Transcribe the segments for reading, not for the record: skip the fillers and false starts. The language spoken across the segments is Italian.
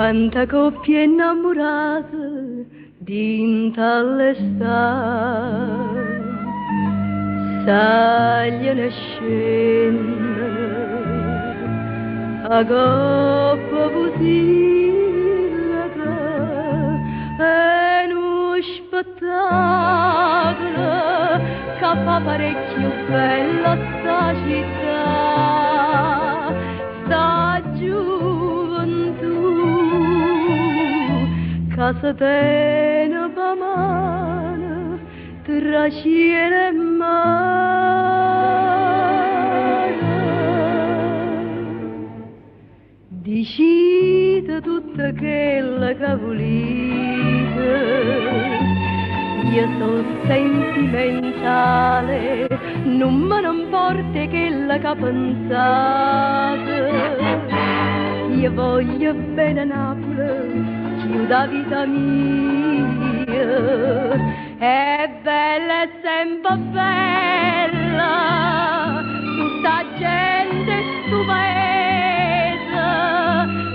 Quanta coppie innamorate dinta all'estate sagliano e scendono a coppa pusillaca è uno spettacolo che fa parecchio bella sta città, sta gioventù. Casa tena pa mano tra cielo e mare, dicite tutta quella che volete, io sono sentimentale, non me ne importa quella che pensate, io voglio bene a Napoli da vita mia, è bella e sempre bella, tutta gente stu paese,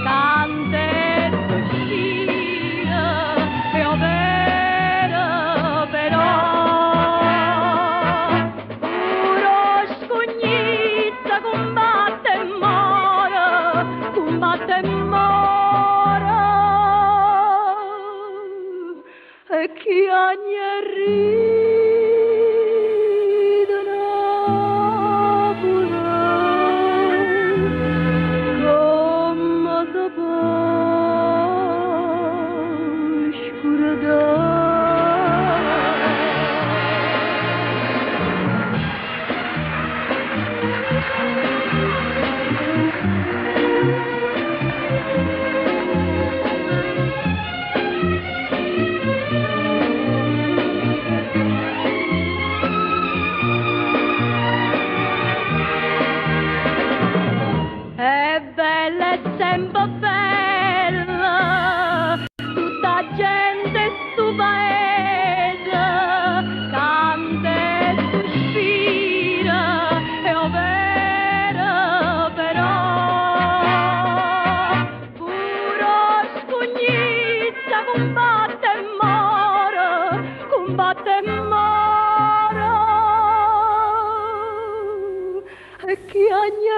tante uscite, e ovvero però, puro scognizza combatte e muore, combatte e muore. E chi ogni ride Napoli, come se può scordare. È bella e sempre bella, tutta gente stu paese, canta e sospira, è ovvero però, puro scognizza combatte e muore, combatte e muore, e chi ogni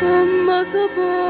come se può